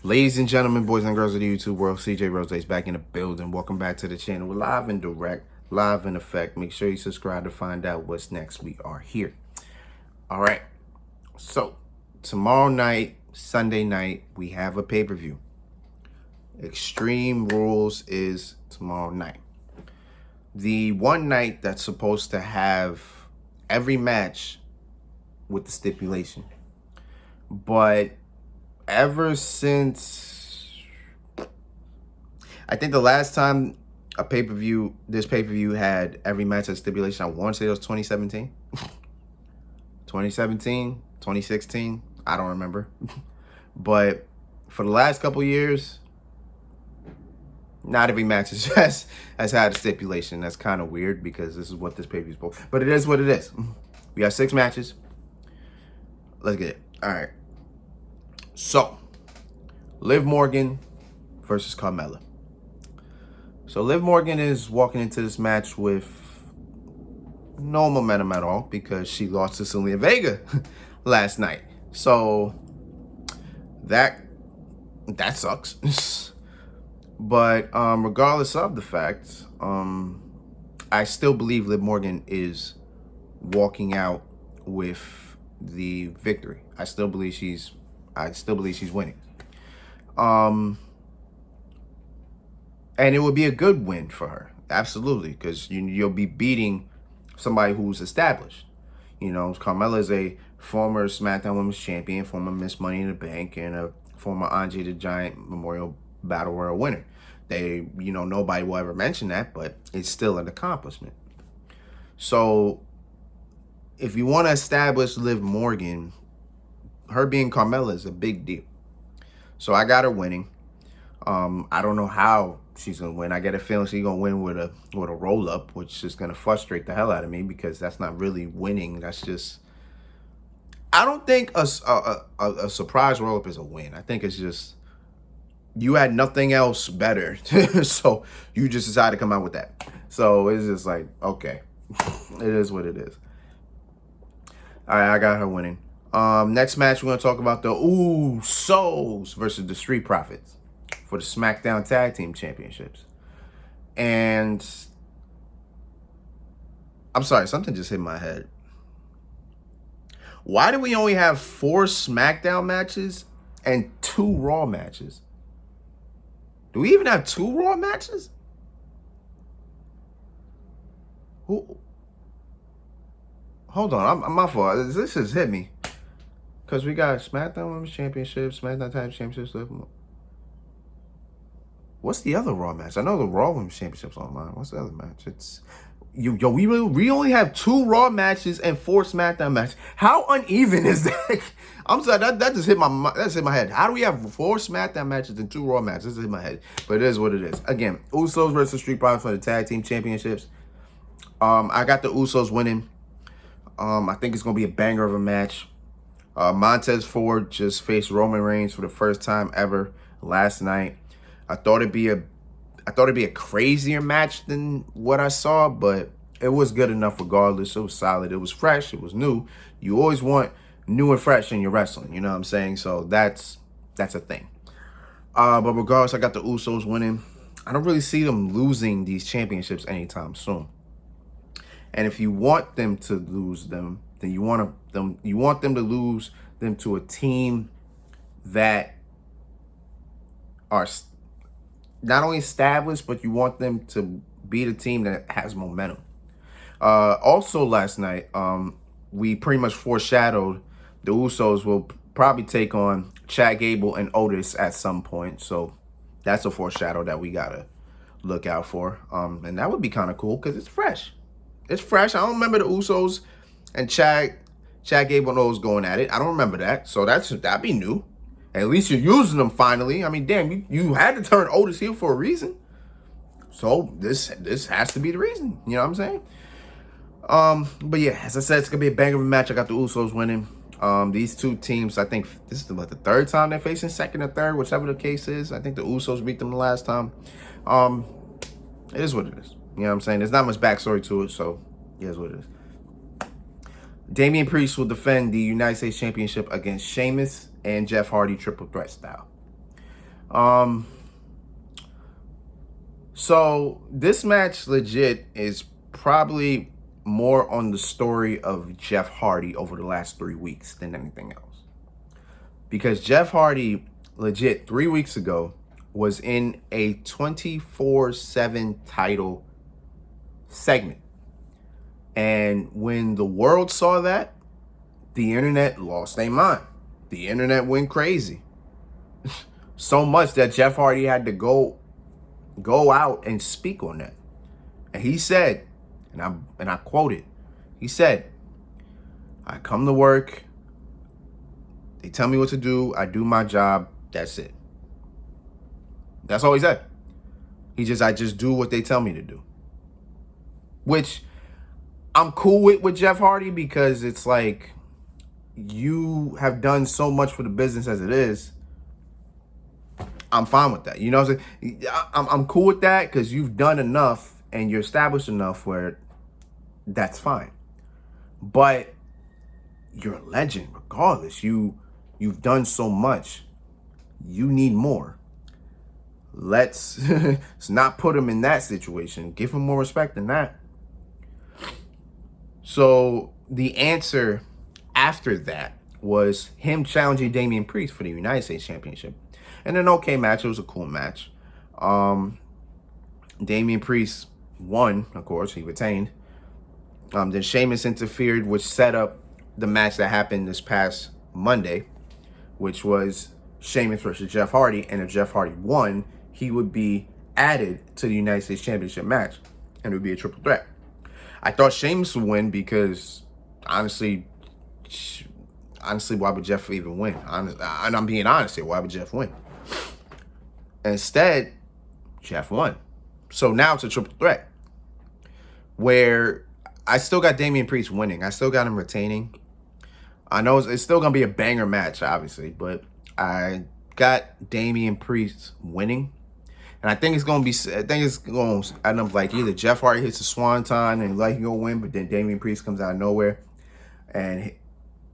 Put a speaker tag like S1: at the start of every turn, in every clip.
S1: Ladies and gentlemen, boys and girls of the YouTube world, CJ Rose is back in the building. Welcome back to the channel. We're live and direct, live in effect. Make sure you subscribe to find out what's next. We are here. All right. So, tomorrow night, Sunday night, we have a pay-per-view. Extreme Rules is tomorrow night. The one night that's supposed to have every match with the stipulation. But ever since, I think the last time this pay-per-view had every match at stipulation, I want to say it was 2017. 2017, 2016, I don't remember. But for the last couple years, not every match has had a stipulation. That's kind of weird because this is what this pay-per-view is for. But it is what it is. We got 6 matches. Let's get it. All right. So, Liv Morgan versus Carmela. So, Liv Morgan is walking into this match with no momentum at all because she lost to Zelina Vega last night. So, that sucks. But regardless of the fact, I still believe Liv Morgan is walking out with the victory. I still believe she's winning. And it would be a good win for her. Absolutely. Because you'll be beating somebody who's established. You know, Carmela is a former SmackDown Women's Champion, former Miss Money in the Bank, and a former Andre the Giant Memorial Battle Royal winner. Nobody will ever mention that, but it's still an accomplishment. So, if you want to establish Liv Morgan, her being Carmela is a big deal. So I got her winning. I don't know how she's gonna win. I get a feeling she's gonna win with a roll up, which is gonna frustrate the hell out of me because that's not really winning. That's just, I don't think a surprise roll up is a win. I think it's just you had nothing else better, so you just decided to come out with that. So it's just like, okay, it is what it is. All right, I got her winning. Next match, we're going to talk about the Usos versus the Street Profits for the Smackdown Tag Team Championships. And I'm sorry, something just hit my head. Why do we only have 4 Smackdown matches and 2 Raw matches? Do we even have 2 Raw matches? Hold on, I'm my fault. This has hit me. Because we got SmackDown Women's Championship, SmackDown Tag Championships. What's the other Raw match? I know the Raw Women's Championship's online. What's the other match? It's we only have 2 Raw matches and 4 SmackDown matches. How uneven is that? I'm sorry, that just hit my head. How do we have 4 SmackDown matches and 2 Raw matches? This hit my head. But it is what it is. Again, Usos versus Street Profits for the Tag Team Championships. I got the Usos winning. I think it's gonna be a banger of a match. Montez Ford just faced Roman Reigns for the first time ever last night. I thought it'd be a crazier match than what I saw, but it was good enough regardless. It was solid. It was fresh. It was new. You always want new and fresh in your wrestling. You know what I'm saying? So that's a thing. But regardless, I got the Usos winning. I don't really see them losing these championships anytime soon. And if you want them to lose them, then you want them to lose them to a team that are not only established, but you want them to beat a team that has momentum. Also last night, we pretty much foreshadowed the Usos will probably take on Chad Gable and Otis at some point. So that's a foreshadow that we gotta look out for. And that would be kind of cool because it's fresh. It's fresh. I don't remember the Usos and Chad Gable and Otis going at it. I don't remember that. So that'd be new. At least you're using them finally. I mean, damn, you had to turn Otis heel for a reason. So this has to be the reason. You know what I'm saying? But yeah, as I said, it's gonna be a banger of a match. I got the Usos winning. These 2 teams, I think this is about the 3rd time they're facing, 2nd or 3rd, whichever the case is. I think the Usos beat them the last time. It is what it is. You know what I'm saying? There's not much backstory to it, so it is what it is. Damian Priest will defend the United States Championship against Sheamus and Jeff Hardy triple threat style. So this match legit is probably more on the story of Jeff Hardy over the last 3 weeks than anything else. Because Jeff Hardy, legit, 3 weeks ago, was in a 24/7 title segment. And when the world saw that, the internet lost their mind. The internet went crazy. So much that Jeff Hardy had to go out and speak on that. And he said, and I quoted, he said, "I come to work, they tell me what to do, I do my job, that's it." That's all he said. I just do what they tell me to do. Which I'm cool with Jeff Hardy, because it's like, you have done so much for the business as it is. I'm fine with that. You know what I'm saying? I'm cool with that, because you've done enough and you're established enough where that's fine. But you're a legend regardless. You've done so much. You need more. Let's not put him in that situation. Give him more respect than that. So the answer after that was him challenging Damian Priest for the United States Championship. And an okay match. It was a cool match. Damian Priest won, of course. He retained. Then Sheamus interfered, which set up the match that happened this past Monday, which was Sheamus versus Jeff Hardy. And if Jeff Hardy won, he would be added to the United States Championship match, and it would be a triple threat. I thought Sheamus would win because, honestly, why would Jeff even win? And I'm being honest here. Why would Jeff win? Instead, Jeff won. So now it's a triple threat, where I still got Damian Priest winning. I still got him retaining. I know it's still going to be a banger match, obviously, but I got Damian Priest winning. And I think it's going to end up like either Jeff Hardy hits a swanton and like he's going to win, but then Damian Priest comes out of nowhere and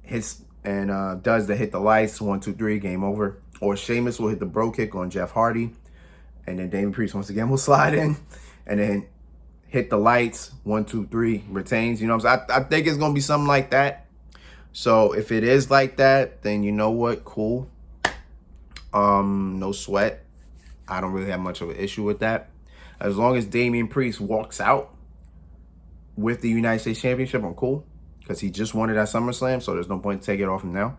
S1: hits and does the hit the lights, 1, 2, 3, game over. Or Sheamus will hit the bro kick on Jeff Hardy, and then Damian Priest once again will slide in and then hit the lights, 1, 2, 3, retains. You know what I'm saying? I think it's going to be something like that. So if it is like that, then you know what? Cool. No sweat. I don't really have much of an issue with that. As long as Damian Priest walks out with the United States Championship, I'm cool. Because he just won it at SummerSlam, so there's no point to take it off him now.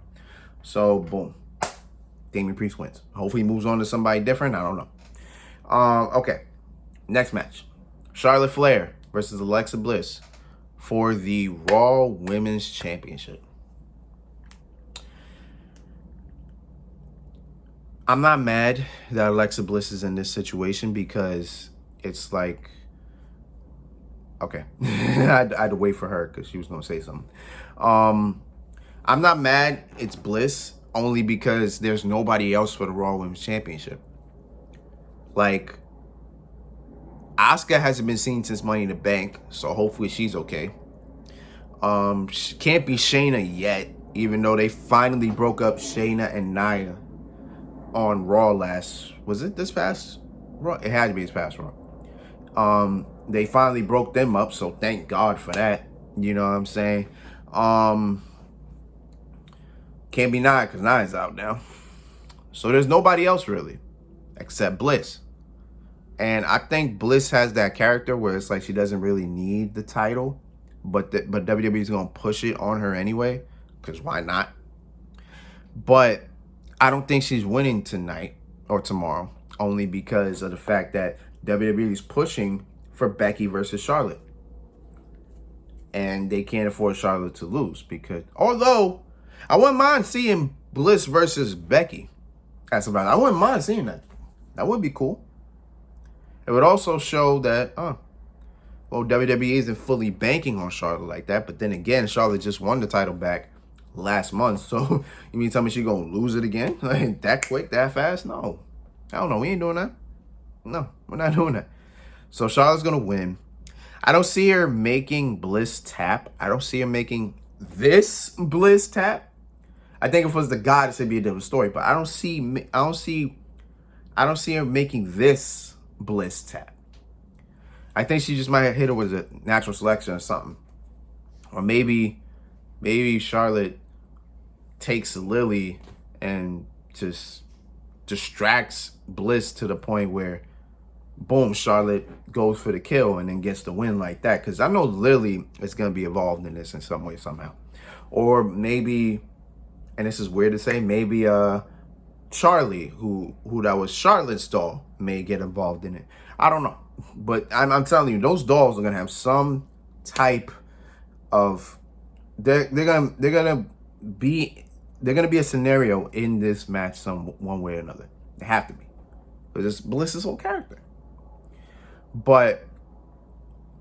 S1: So, boom. Damian Priest wins. Hopefully he moves on to somebody different. I don't know. Okay. Next match. Charlotte Flair versus Alexa Bliss for the Raw Women's Championship. I'm not mad that Alexa Bliss is in this situation, because it's like, okay, I had to wait for her because she was going to say something. I'm not mad it's Bliss, only because there's nobody else for the Raw Women's Championship. Like, Asuka hasn't been seen since Money in the Bank, so hopefully she's okay. She can't be Shayna yet, even though they finally broke up Shayna and Nia on Raw last, was it this past Raw? It had to be this past Raw. They finally broke them up, so thank God for that. You know what I'm saying? Can't be Nia because Nia's out now. So there's nobody else really except Bliss. And I think Bliss has that character where it's like she doesn't really need the title, but WWE is going to push it on her anyway, because why not? But I don't think she's winning tonight or tomorrow, only because of the fact that WWE is pushing for Becky versus Charlotte. And they can't afford Charlotte to lose, because although I wouldn't mind seeing Bliss versus Becky. I wouldn't mind seeing that. That would be cool. It would also show that, WWE isn't fully banking on Charlotte like that. But then again, Charlotte just won the title back last month. So you mean tell me she's going to lose it again? Like, that quick, that fast? No. I don't know. We ain't doing that. No, we're not doing that. So Charlotte's going to win. I don't see her making Bliss tap. I don't see her making this Bliss tap. I think if it was the goddess, it'd be a different story. But I don't see her making this Bliss tap. I think she just might have hit her with a natural selection or something. Or maybe Charlotte takes Lily and just distracts Bliss to the point where, boom, Charlotte goes for the kill and then gets the win like that. Because I know Lily is going to be involved in this in some way, somehow. Or maybe, and this is weird to say, maybe Charlie, who that was Charlotte's doll, may get involved in it. I don't know. But I'm telling you, those dolls are going to have some type of, they're gonna be a scenario in this match one way or another. They have to be, because it's Bliss's whole character. But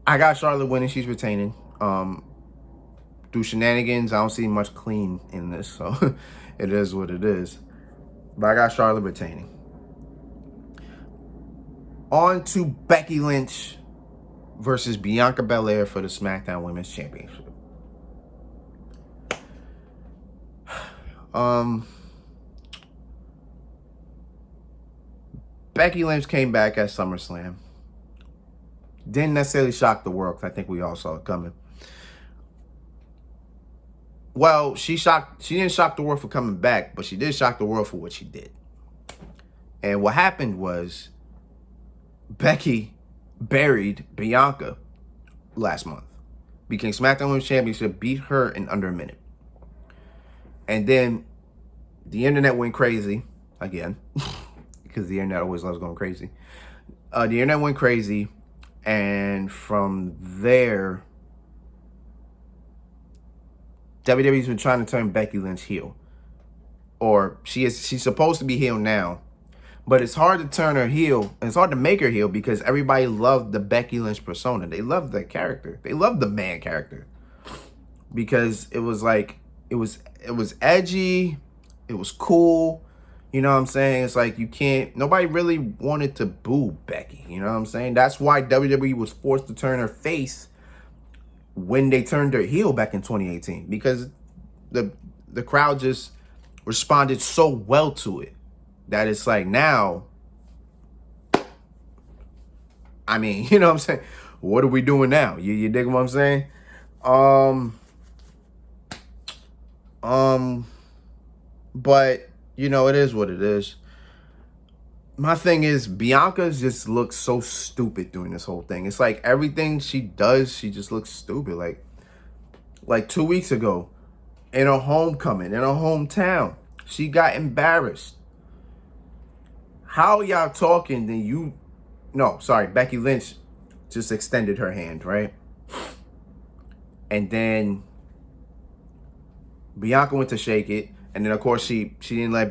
S1: I got Charlotte winning. She's retaining. Through shenanigans, I don't see much clean in this, so it is what it is. But I got Charlotte retaining. On to Becky Lynch versus Bianca Bel-Air for the Smackdown Women's Championship. Becky Lynch came back at SummerSlam. Didn't necessarily shock the world, because I think we all saw it coming. Well, she didn't shock the world for coming back, but she did shock the world for what she did. And what happened was Becky buried Bianca last month. Became SmackDown Women's Championship, beat her in under a minute. And then the internet went crazy again, because the internet always loves going crazy. The internet went crazy, and from there, WWE's been trying to turn Becky Lynch heel. Or she's supposed to be heel now. But it's hard to turn her heel, and it's hard to make her heel, because everybody loved the Becky Lynch persona. They loved the character. They loved the man character. Because it was like, it was edgy, it was cool. You know what I'm saying? It's like nobody really wanted to boo Becky. You know what I'm saying? That's why WWE was forced to turn her face when they turned her heel back in 2018, because the crowd just responded so well to it that it's like, now, I mean, you know what I'm saying? What are we doing now? You dig what I'm saying? But you know, it is what it is. My thing is, Bianca just looks so stupid doing this whole thing. It's like everything she does, she just looks stupid. Like 2 weeks ago, in her homecoming, in her hometown, she got embarrassed. How y'all talking? Becky Lynch just extended her hand, right? And then Bianca went to shake it, and then of course she didn't let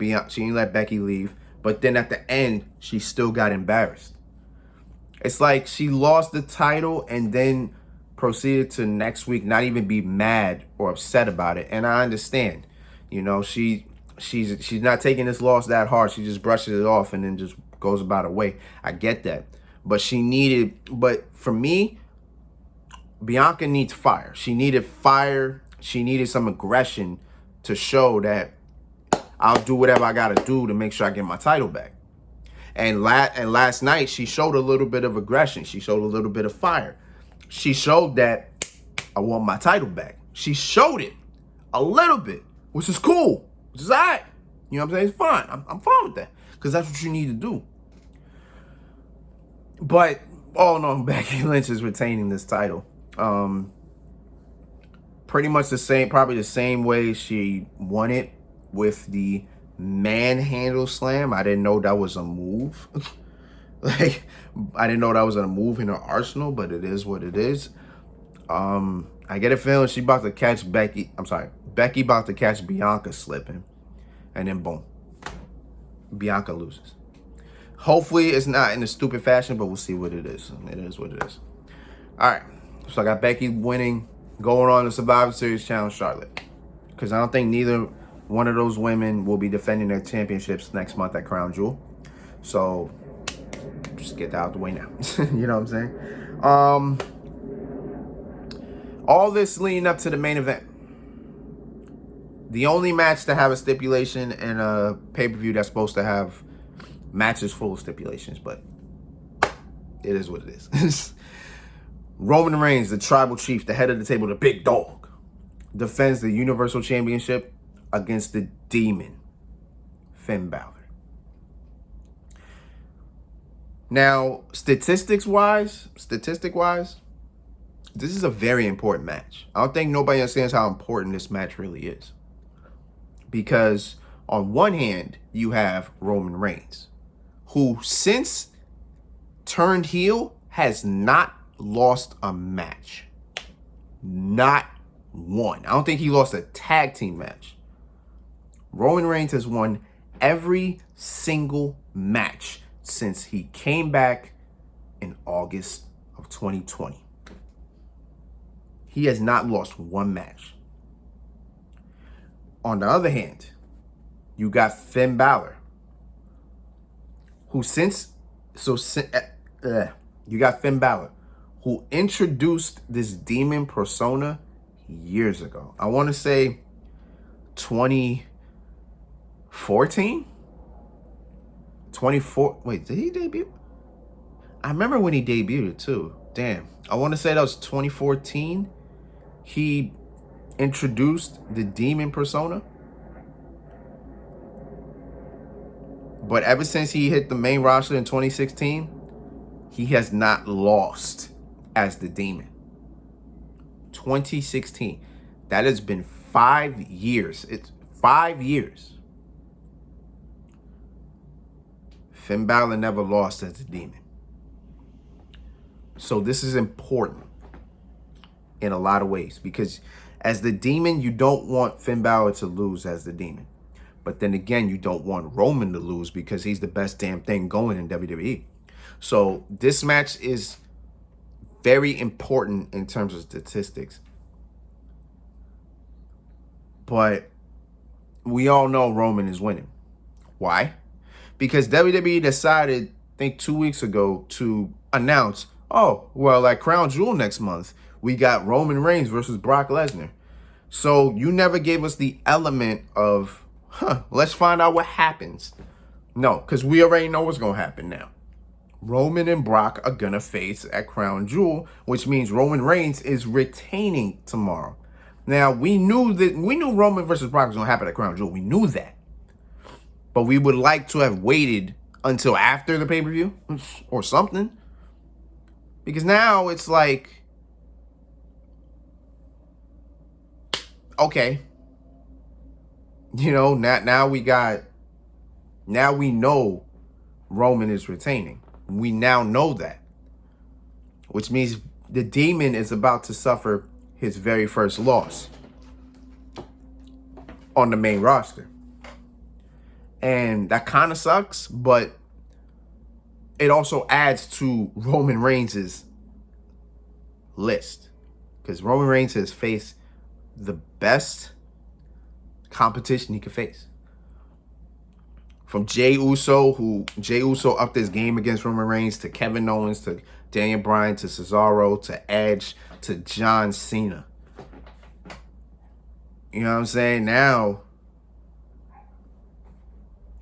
S1: Becky leave. But then at the end, she still got embarrassed. It's like she lost the title and then proceeded to next week not even be mad or upset about it. And I understand, you know, she's not taking this loss that hard. She just brushes it off and then just goes about her way. I get that. But for me, Bianca needs fire. She needed fire. She needed some aggression to show that I'll do whatever I got to do to make sure I get my title back. And last night, she showed a little bit of aggression. She showed a little bit of fire. She showed that I want my title back. She showed it a little bit, which is cool, which is all right. You know what I'm saying? It's fine. I'm fine with that, because that's what you need to do. But all in all, Becky Lynch is retaining this title. Pretty much probably the same way she won it, with the manhandle slam. I didn't know that was a move. I didn't know that was a move in her arsenal, but it is what it is. I get a feeling she about to catch Becky. Becky about to catch Bianca slipping. And then boom, Bianca loses. Hopefully it's not in a stupid fashion, but we'll see what it is. It is what it is. All right, so I got Becky winning, going on the Survivor Series challenge Charlotte. Because I don't think neither one of those women will be defending their championships next month at Crown Jewel. So just get that out the way now. You know what I'm saying? All this leading up to the main event. The only match to have a stipulation in a pay-per-view that's supposed to have matches full of stipulations, but it is what it is. Roman Reigns, the tribal chief, the head of the table, the big dog, defends the Universal Championship against the Demon, Finn Balor. Now, statistic-wise, this is a very important match. I don't think nobody understands how important this match really is. Because on one hand, you have Roman Reigns, who since turned heel has not lost a match. Not one. I don't think he lost a tag team match. Roman Reigns has won every single match since he came back in August of 2020. He has not lost one match. On the other hand, you got Finn Balor, who who introduced this demon persona years ago. I want to say 2014? 24. Wait, did he debut? I remember when he debuted too. Damn. I want to say that was 2014. He introduced the demon persona. But ever since he hit the main roster in 2016, he has not lost as the demon. 2016. That has been 5 years. It's 5 years. Finn Balor never lost as the demon. So this is important in a lot of ways, because as the demon, you don't want Finn Balor to lose as the demon. But then again, you don't want Roman to lose because he's the best damn thing going in WWE. So this match is very important in terms of statistics. But we all know Roman is winning. Why? Because WWE decided, I think 2 weeks ago, to announce, oh, well, at Crown Jewel next month, we got Roman Reigns versus Brock Lesnar. So you never gave us the element of, let's find out what happens. No, because we already know what's going to happen now. Roman and Brock are going to face at Crown Jewel, which means Roman Reigns is retaining tomorrow. Now, we knew Roman versus Brock was going to happen at Crown Jewel. We knew that. But we would like to have waited until after the pay-per-view or something. Because now it's like, okay, you know, now we know Roman is retaining. We now know that, which means the demon is about to suffer his very first loss on the main roster. And that kind of sucks, but it also adds to Roman Reigns' list, because Roman Reigns has faced the best competition he could face. From Jey Uso upped his game against Roman Reigns, to Kevin Owens, to Daniel Bryan, to Cesaro, to Edge, to John Cena. You know what I'm saying? Now,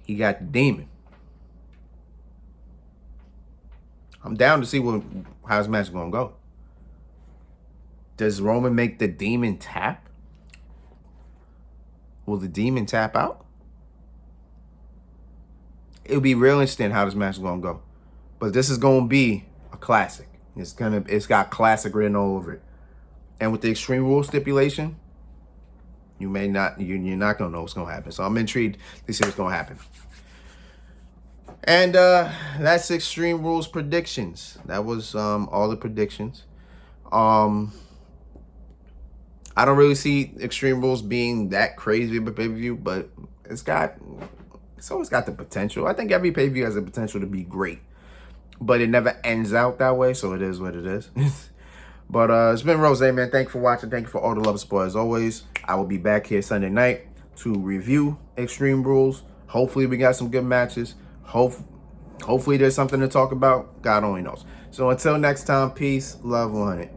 S1: he got the demon. I'm down to see how this match is going to go. Does Roman make the demon tap? Will the demon tap out? It'll be real interesting how this match is going to go. But this is going to be a classic. It's got classic written all over it. And with the Extreme Rules stipulation, you're not going to know what's going to happen. So I'm intrigued to see what's going to happen. And that's Extreme Rules predictions. That was all the predictions. I don't really see Extreme Rules being that crazy of a pay-per-view, but it's always got the potential. I think every pay-per-view has the potential to be great, but it never ends out that way, so it is what it is. But it's been Rose, man. Thank you for watching. Thank you for all the love and support. As always, I will be back here Sunday night to review Extreme Rules. Hopefully, we got some good matches. Hopefully, there's something to talk about. God only knows. So until next time, peace, love, 100.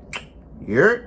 S1: Yeah.